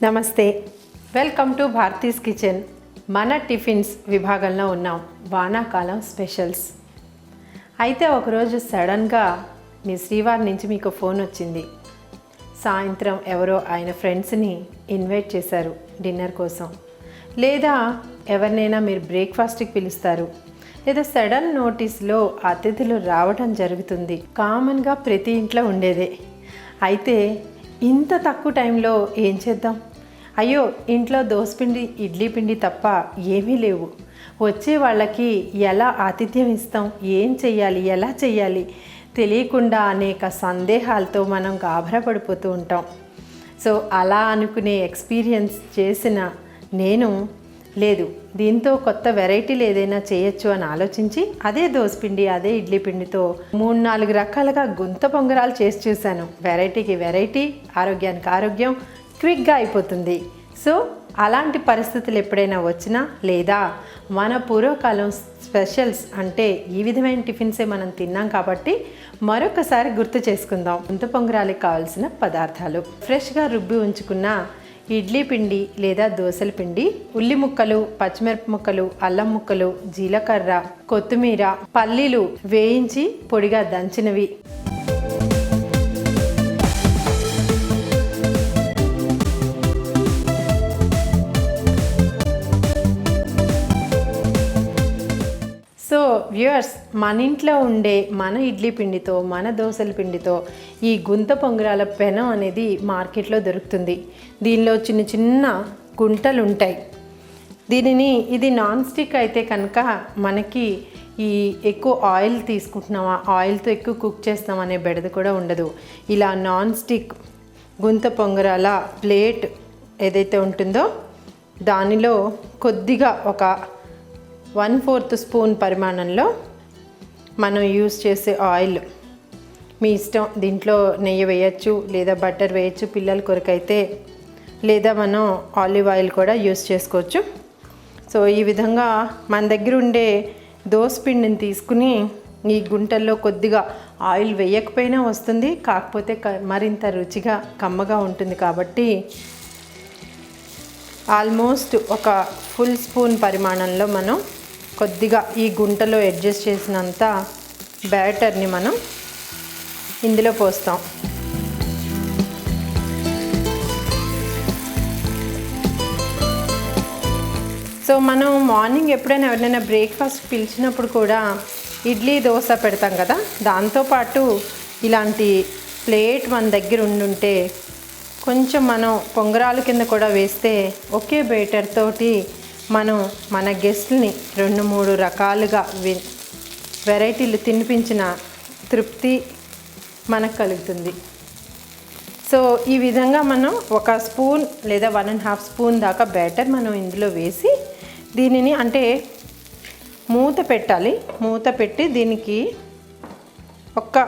నమస్తే, welcome to Bharati's kitchen. మన tiffins విభాగంలో ఉన్నాం. వానాకాలం స్పెషల్స్. అయితే ఒకరోజు సడన్గా మీ శ్రీవారి నుంచి మీకు ఫోన్ వచ్చింది. సాయంత్రం ఎవరో ఆయన ఫ్రెండ్స్ని ఇన్వైట్ చేశారు డిన్నర్ కోసం, లేదా ఎవరినైనా మీరు బ్రేక్ఫాస్ట్కి పిలుస్తారు, లేదా సడన్ నోటీస్లో అతిథులు రావడం జరుగుతుంది. కామన్గా ప్రతి ఇంట్లో ఉండేదే. అయితే ఇంత తక్కువ టైంలో ఏం చేద్దాం? అయ్యో, ఇంట్లో దోసపిండి ఇడ్లీ పిండి తప్ప ఏమీ లేవు. వచ్చే వాళ్ళకి ఎలా ఆతిథ్యం ఇస్తాం, ఏం చెయ్యాలి, ఎలా చెయ్యాలి తెలియకుండా అనేక సందేహాలతో మనం గాబరా పడిపోతూ ఉంటాం. సో అలా అనుకునే ఎక్స్పీరియన్స్ చేసిన నేను, లేదు దీంతో కొత్త వెరైటీలు ఏదైనా చేయొచ్చు అని ఆలోచించి అదే దోసపిండి, అదే ఇడ్లీ పిండితో 3-4 రకాలుగా గుంత పొంగరాలు చేసి చూశాను. వెరైటీకి వెరైటీ, ఆరోగ్యానికి ఆరోగ్యం, క్విక్గా అయిపోతుంది. సో అలాంటి పరిస్థితులు ఎప్పుడైనా వచ్చినా, లేదా మన పూర్వకాలం స్పెషల్స్ అంటే ఈ విధమైన టిఫిన్సే మనం తిన్నాం కాబట్టి మరొకసారి గుర్తు చేసుకుందాం. గుంత పొంగరాలకు కావాల్సిన పదార్థాలు: ఫ్రెష్గా రుబ్బి ఉంచుకున్న ఇడ్లీ పిండి లేదా దోసల పిండి, ఉల్లి ముక్కలు, పచ్చిమిరప ముక్కలు, అల్లం ముక్కలు, జీలకర్ర, కొత్తిమీర, పల్లీలు వేయించి పొడిగా దంచినవి, సో వ్యూయర్స్, మన ఇంట్లో ఉండే మన ఇడ్లీ పిండితో, మన దోసల పిండితో ఈ గుంత పొంగరాల పెనం అనేది మార్కెట్లో దొరుకుతుంది. దీనిలో చిన్న చిన్న గుంటలు ఉంటాయి. ఇది నాన్ స్టిక్ అయితే కనుక మనకి ఈ ఎక్కువ ఆయిల్ తీసుకుంటున్నామా, ఆయిల్తో ఎక్కువ కుక్ చేస్తాం అనే బెడద కూడా ఉండదు. ఇలా నాన్ స్టిక్ గుంత పొంగరాల ప్లేట్ ఏదైతే ఉంటుందో దానిలో కొద్దిగా ఒక 1/4 స్పూన్ పరిమాణంలో మనం యూస్ చేసే ఆయిల్ మీ ఇష్టం. దీంట్లో నెయ్యి వేయచ్చు, లేదా బటర్ వేయచ్చు పిల్లల కొరకైతే, లేదా మనం ఆలివ్ ఆయిల్ కూడా యూస్ చేసుకోవచ్చు. సో ఈ విధంగా మన దగ్గర ఉండే దోసపిండిని తీసుకుని ఈ గుంటల్లో కొద్దిగా ఆయిల్ వేయకపోయినా వస్తుంది, కాకపోతే మరింత రుచిగా కమ్మగా ఉంటుంది. కాబట్టి ఆల్మోస్ట్ ఒక ఫుల్ స్పూన్ పరిమాణంలో మనం కొద్దిగా ఈ గుంటలో అడ్జస్ట్ చేసినంత బ్యాటర్ని మనం ఇందులో పోస్తాం. సో మనం మార్నింగ్ ఎప్పుడైనా ఎవరైనా బ్రేక్ఫాస్ట్ పిలిచినప్పుడు కూడా ఇడ్లీ దోశ పెడతాం కదా, దాంతోపాటు ఇలాంటి ప్లేట్ మన దగ్గర ఉండుంటే కొంచెం మనం పొంగరాల కింద కూడా వేస్తే ఒకే బేటర్ తోటి మనం మన గెస్ట్ని 2-3 రకాలుగా వెరైటీలు తినిపించిన తృప్తి మనకు కలుగుతుంది. సో ఈ విధంగా మనం 1 స్పూన్ లేదా 1.5 స్పూన్ దాకా బ్యాటర్ మనం ఇందులో వేసి దీనిని అంటే మూత పెట్టాలి. మూత పెట్టి దీనికి ఒక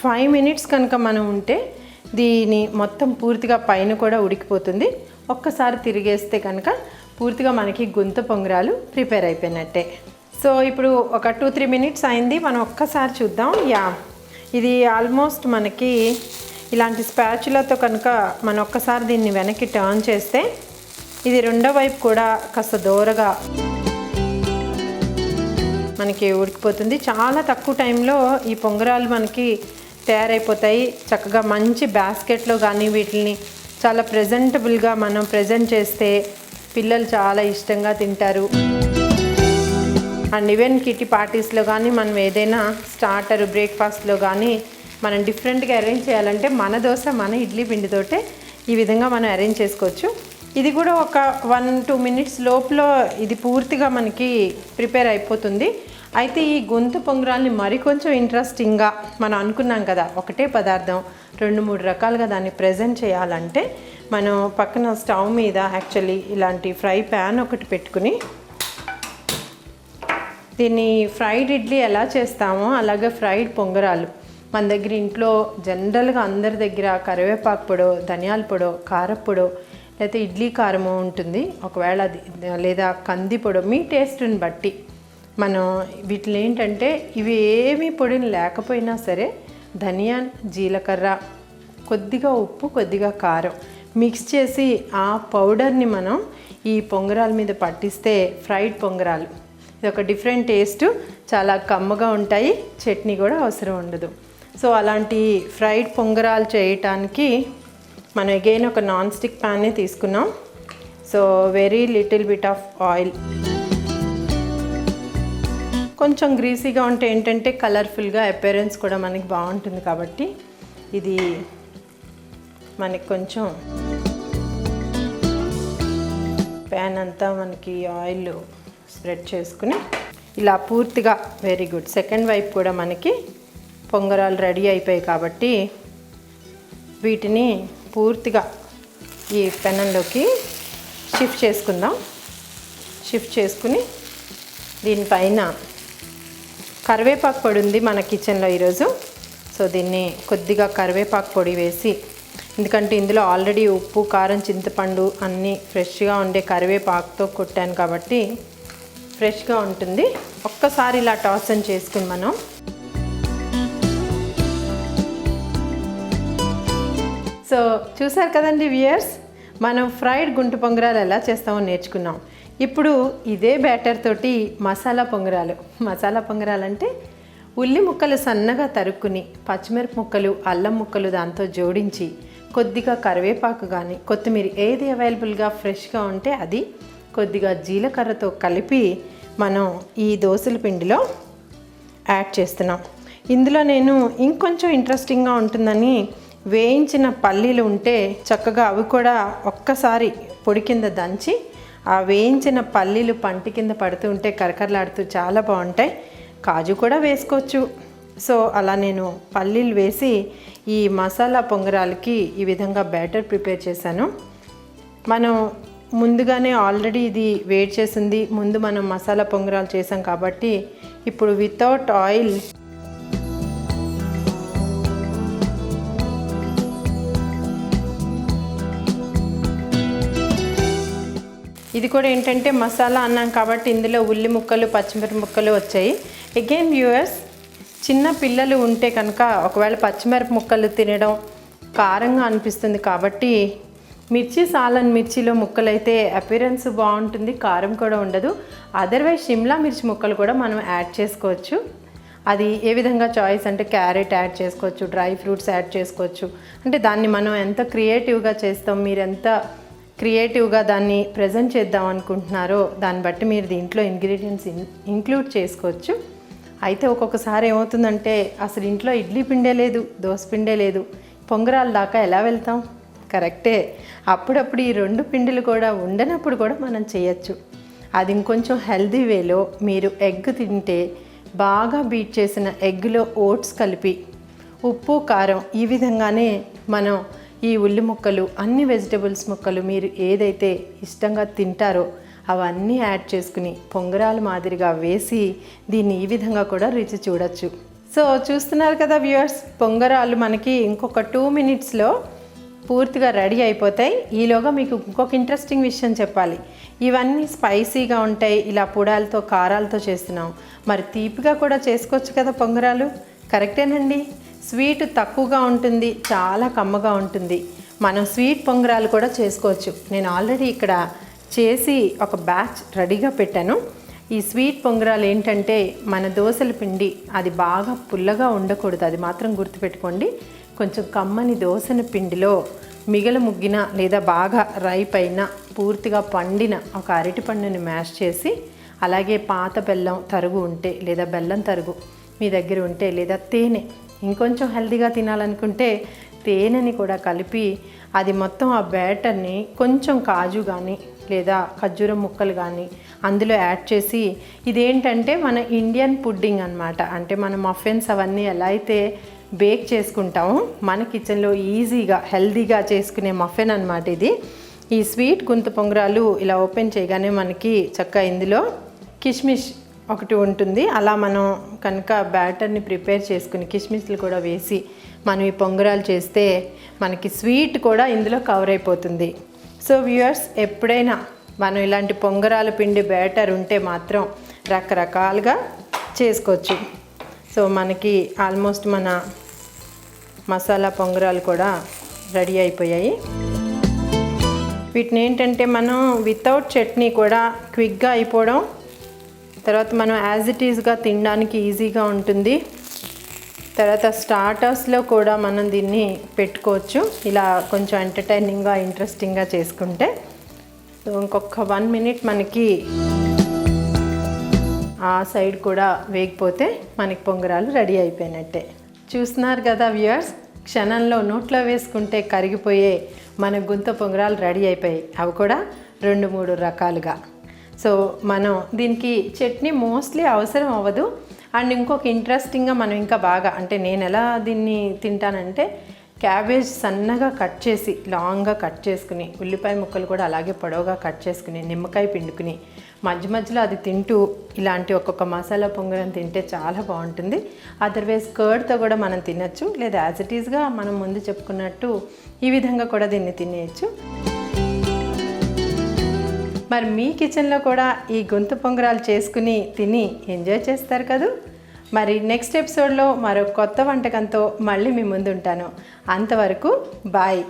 5 మినిట్స్ కనుక మనం ఉంటే దీని మొత్తం పూర్తిగా పైన కూడా ఉడికిపోతుంది. ఒక్కసారి తిరిగేస్తే కనుక పూర్తిగా మనకి గుంత పొంగరాలు ప్రిపేర్ అయిపోయినట్టే. సో ఇప్పుడు ఒక 2-3 మినిట్స్ అయింది. మనం ఒక్కసారి చూద్దాం. ఇది ఆల్మోస్ట్ మనకి ఇలాంటి స్పాచులాతో కనుక మనం ఒక్కసారి దీన్ని వెనక్కి టర్న్ చేస్తే ఇది రెండో వైపు కూడా కాస్త దోరగా మనకి ఉడికిపోతుంది. చాలా తక్కువ టైంలో ఈ పొంగరాలు మనకి తయారైపోతాయి. చక్కగా మంచి బాస్కెట్లో కానీ వీటిని చాలా ప్రెజెంటబుల్గా మనం ప్రజెంట్ చేస్తే పిల్లలు చాలా ఇష్టంగా తింటారు. అండ్ ఈవెన్ కిటీ పార్టీస్లో కానీ మనం ఏదైనా స్టార్టర్ బ్రేక్ఫాస్ట్లో కానీ మనం డిఫరెంట్గా అరేంజ్ చేయాలంటే మన దోశ, మన ఇడ్లీ పిండితోటే ఈ విధంగా మనం అరేంజ్ చేసుకోవచ్చు. ఇది కూడా ఒక 1-2 మినిట్స్ లోపల ఇది పూర్తిగా మనకి ప్రిపేర్ అయిపోతుంది. అయితే ఈ గుంత పొంగరాల్ని మరికొంచెం ఇంట్రెస్టింగ్గా మనం అనుకున్నాం కదా, ఒకటే పదార్థం 2-3 రకాలుగా దాన్ని ప్రజెంట్ చేయాలంటే మనం పక్కన స్టవ్ మీద యాక్చువల్లీ ఇలాంటి ఫ్రై ప్యాన్ ఒకటి పెట్టుకుని దీన్ని ఫ్రైడ్ ఇడ్లీ ఎలా చేస్తామో అలాగే ఫ్రైడ్ పొంగరాలు మన దగ్గర ఇంట్లో జనరల్గా అందరి దగ్గర కరివేపాకు పొడో, ధనియాల పొడో, కారప్పొడో, లేకపోతే ఇడ్లీ కారము ఉంటుంది. ఒకవేళ అది లేదా కంది పొడో మీ టేస్ట్ని బట్టి మనం వీటిలో ఏంటంటే ఇవి ఏమీ పొడిని లేకపోయినా సరే ధనియా, జీలకర్ర, కొద్దిగా ఉప్పు, కొద్దిగా కారం మిక్స్ చేసి ఆ పౌడర్ని మనం ఈ పొంగరాల మీద పట్టిస్తే ఫ్రైడ్ పొంగరాలు. ఇది ఒక డిఫరెంట్ టేస్ట్, చాలా కమ్మగా ఉంటాయి, చట్నీ కూడా అవసరం ఉండదు. సో అలాంటి ఫ్రైడ్ పొంగరాలు చేయటానికి మనం అగైన్ ఒక నాన్ స్టిక్ ప్యాన్నే తీసుకున్నాం. So very little bit of oil. కొంచెం గ్రీసీగా ఉంటే ఏంటంటే కలర్ఫుల్గా అపియరెన్స్ కూడా మనకి బాగుంటుంది కాబట్టి ఇది మనకి కొంచెం ప్యాన్ అంతా మనకి ఆయిల్ స్ప్రెడ్ చేసుకుని ఇలా పూర్తిగా వెరీ గుడ్. సెకండ్ వైపు కూడా మనకి పొంగరాలు రెడీ అయిపోయాయి కాబట్టి వీటిని పూర్తిగా ఈ పెనంలోకి షిఫ్ట్ చేసుకుందాం. షిఫ్ట్ చేసుకుని దీనిపైన కరివేపాకు పొడి ఉంది మన కిచెన్లో ఈరోజు. సో దీన్ని కొద్దిగా కరివేపాకు పొడి వేసి, ఎందుకంటే ఇందులో ఆల్రెడీ ఉప్పు, కారం, చింతపండు అన్నీ ఫ్రెష్గా ఉండే కరివేపాకుతో కొట్టాను కాబట్టి ఫ్రెష్గా ఉంటుంది. ఒక్కసారి ఇలా టాస్ అని చేసుకుని మనం సో చూసారు కదండి వ్యూయర్స్, మనం ఫ్రైడ్ గుంటు పొంగరాలు ఎలా చేస్తామో నేర్చుకున్నాం. ఇప్పుడు ఇదే బ్యాటర్ తోటి మసాలా పొంగరాలు. మసాలా పొంగరాలు అంటే ఉల్లి ముక్కలు సన్నగా తరుక్కుని, పచ్చిమిరప ముక్కలు, అల్లం ముక్కలు దాంతో జోడించి, కొద్దిగా కరివేపాకు కానీ కొత్తిమీర ఏది అవైలబుల్గా ఫ్రెష్గా ఉంటే అది, కొద్దిగా జీలకర్రతో కలిపి మనం ఈ దోసల పిండిలో యాడ్ చేస్తున్నాం. ఇందులో నేను ఇంకొంచెం ఇంట్రెస్టింగ్గా ఉంటుందని వేయించిన పల్లీలు ఉంటే చక్కగా అవి కూడా ఒక్కసారి పొడి కింద దంచి, ఆ వేయించిన పల్లీలు పంటి కింద పడుతూ ఉంటే కరకరలాడుతూ చాలా బాగుంటాయి. కాజు కూడా వేసుకోవచ్చు. సో అలా నేను పల్లీలు వేసి ఈ మసాలా పొంగరాలకి ఈ విధంగా బ్యాటర్ ప్రిపేర్ చేశాను. మనం ముందుగానే ఆల్రెడీ ఇది వేడి చేసింది, ముందు మనం మసాలా పొంగరాలు చేసాం కాబట్టి ఇప్పుడు వితౌట్ ఆయిల్ ఇది కూడా ఏంటంటే మసాలా అన్నాం కాబట్టి ఇందులో ఉల్లి ముక్కలు, పచ్చిమిరప ముక్కలు వచ్చాయి. అగైన్ వ్యూయర్స్, చిన్న పిల్లలు ఉంటే కనుక ఒకవేళ పచ్చిమిరప ముక్కలు తినడం కారంగా అనిపిస్తుంది కాబట్టి సాలన్ మిర్చిలో ముక్కలైతే అపిరెన్స్ బాగుంటుంది, కారం కూడా ఉండదు. అదర్వైజ్ షిమ్లా మిర్చి ముక్కలు కూడా మనం యాడ్ చేసుకోవచ్చు. అది ఏ విధంగా చాయిస్ అంటే క్యారెట్ యాడ్ చేసుకోవచ్చు, డ్రై ఫ్రూట్స్ యాడ్ చేసుకోవచ్చు. అంటే దాన్ని మనం ఎంత క్రియేటివ్గా చేస్తాం, మీరు ఎంత క్రియేటివ్గా దాన్ని ప్రజెంట్ చేద్దాం అనుకుంటున్నారో దాన్ని బట్టి మీరు దీంట్లో ఇంగ్రీడియంట్స్ ఇంక్లూడ్ చేసుకోవచ్చు. అయితే ఒక్కొక్కసారి ఏమవుతుందంటే అసలు ఇంట్లో ఇడ్లీ పిండే లేదు, దోశ పిండే లేదు, పొంగరాల దాకా ఎలా వెళ్తాం? కరెక్టే. అప్పుడప్పుడు ఈ రెండు పిండిలు కూడా ఉండనప్పుడు కూడా మనం చేయొచ్చు. అది ఇంకొంచెం హెల్దీ వేలో మీరు ఎగ్ తింటే బాగా బీట్ చేసిన ఎగ్లో ఓట్స్ కలిపి, ఉప్పు, కారం ఈ విధంగానే మనం ఈ ఉల్లి ముక్కలు, అన్ని వెజిటబుల్స్ ముక్కలు మీరు ఏదైతే ఇష్టంగా తింటారో అవన్నీ యాడ్ చేసుకుని పొంగరాల మాదిరిగా వేసి దీన్ని ఈ విధంగా కూడా రుచి చూడొచ్చు. సో చూస్తున్నారు కదా వ్యూయర్స్, పొంగరాలు మనకి ఇంకొక 2 మినిట్స్లో పూర్తిగా రెడీ అయిపోతాయి. ఈలోగా మీకు ఇంకొక ఇంట్రెస్టింగ్ విషయం చెప్పాలి. ఇవన్నీ స్పైసీగా ఉంటాయి, ఇలా పొడాలతో, కారాలతో చేస్తున్నాం. మరి తీపిగా కూడా చేసుకోవచ్చు కదా పొంగరాలు. కరెక్టేనండి. స్వీట్ తక్కువగా ఉంటుంది, చాలా కమ్మగా ఉంటుంది. మనం స్వీట్ పొంగరాలు కూడా చేసుకోవచ్చు. నేను ఆల్రెడీ ఇక్కడ చేసి ఒక బ్యాచ్ రెడీగా పెట్టాను. ఈ స్వీట్ పొంగరాలు ఏంటంటే మన దోసల పిండి అది బాగా పుల్లగా ఉండకూడదు, అది మాత్రం గుర్తుపెట్టుకోండి. కొంచెం కమ్మని దోసల పిండిలో మిగల ముగ్గిన లేదా బాగా రైప్ అయిన పూర్తిగా పండిన ఒక అరటిపండుని మ్యాష్ చేసి, అలాగే పాత బెల్లం తరుగు ఉంటే లేదా బెల్లం తరుగు మీ దగ్గర ఉంటే, లేదా తేనె, ఇంకొంచెం హెల్తీగా తినాలనుకుంటే తేనెని కూడా కలిపి అది మొత్తం ఆ బ్యాటర్ని కొంచెం కాజు కానీ లేదా ఖర్జూరం ముక్కలు కానీ అందులో యాడ్ చేసి, ఇదేంటంటే మన ఇండియన్ పుడ్డింగ్ అన్నమాట. అంటే మన మఫిన్స్ అవన్నీ ఎలా అయితే బేక్ చేసుకుంటామో మన కిచెన్లో ఈజీగా హెల్తీగా చేసుకునే మఫిన్ అన్నమాట ఇది. ఈ స్వీట్ గుంత పొంగరాలు ఇలా ఓపెన్ చేయగానే మనకి చక్కగా ఇందులో కిష్మిష్ ఒకటి ఉంటుంది. అలా మనం కనుక బ్యాటర్ని ప్రిపేర్ చేసుకుని కిష్మిష్లు కూడా వేసి మనం ఈ పొంగరాలు చేస్తే మనకి స్వీట్ కూడా ఇందులో కవర్ అయిపోతుంది. సో వ్యూయర్స్, ఎప్పుడైనా మనం ఇలాంటి పొంగరాల పిండి బ్యాటర్ ఉంటే మాత్రం రకరకాలుగా చేసుకోవచ్చు. సో మనకి ఆల్మోస్ట్ మన మసాలా పొంగరాలు కూడా రెడీ అయిపోయాయి. వీటిని ఏంటంటే మనం వితౌట్ చట్నీ కూడా క్విక్గా అయిపోవడం, తర్వాత మనం యాజ్ ఇట్ ఈజ్గా తినడానికి ఈజీగా ఉంటుంది. తర్వాత స్టార్టర్స్లో కూడా మనం దీన్ని పెట్టుకోవచ్చు, ఇలా కొంచెం ఎంటర్టైనింగ్గా ఇంట్రెస్టింగ్గా చేసుకుంటే. సో ఇంకొక 1 మినిట్ మనకి ఆ సైడ్ కూడా వేగిపోతే మనకి పొంగరాలు రెడీ అయిపోయినట్టే. చూస్తున్నారు కదా వ్యూయర్స్, క్షణంలో నోట్లో వేసుకుంటే కరిగిపోయే మన గుంత పొంగరాలు రెడీ అయిపోయాయి. అవి కూడా 2-3 రకాలుగా. సో మనం దీనికి చట్నీ మోస్ట్లీ అవసరం అవ్వదు. అండ్ ఇంకొక ఇంట్రెస్టింగ్గా మనం ఇంకా బాగా, అంటే నేను ఎలా దీన్ని తింటానంటే క్యాబేజ్ సన్నగా కట్ చేసి లాంగ్గా కట్ చేసుకుని, ఉల్లిపాయ ముక్కలు కూడా అలాగే పొడవుగా కట్ చేసుకుని, నిమ్మకాయ పిండుకుని మధ్య మధ్యలో అది తింటూ ఇలాంటి ఒక్కొక్క మసాలా పొంగరం తింటే చాలా బాగుంటుంది. అదర్వైజ్ కర్డ్తో కూడా మనం తినచ్చు, లేదా యాజ్ ఇట్ ఈజ్గా మనం ముందు చెప్పుకున్నట్టు ఈ విధంగా కూడా దీన్ని తినేయచ్చు. మరి మీ కిచెన్లో కూడా ఈ గొంతు పొంగరాలు చేసుకుని తిని ఎంజాయ్ చేస్తారు కదా. మరి నెక్స్ట్ ఎపిసోడ్లో మరో కొత్త వంటకంతో మళ్ళీ మీ ముందు ఉంటాను. అంతవరకు బాయ్.